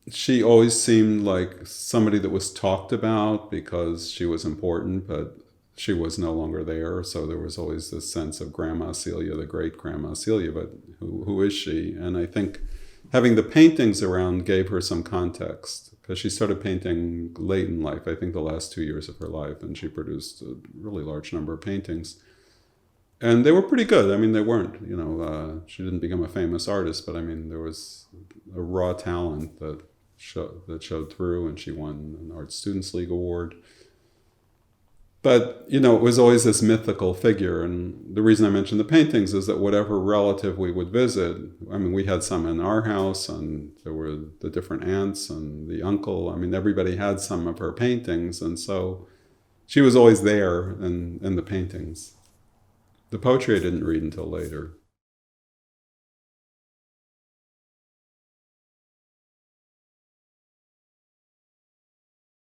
she always seemed like somebody that was talked about because she was important, but she was no longer there. So there was always this sense of Grandma Celia, the great Grandma Celia, but who is she? And I think having the paintings around gave her some context because she started painting late in life, I think the last 2 years of her life, and she produced a really large number of paintings. And they were pretty good. I mean, they weren't, she didn't become a famous artist, but I mean, there was a raw talent that showed through, and she won an Art Students League award. But, it was always this mythical figure. And the reason I mentioned the paintings is that whatever relative we would visit, I mean, we had some in our house, and there were the different aunts and the uncle. I mean, everybody had some of her paintings. And so she was always there in the paintings. The poetry I didn't read until later.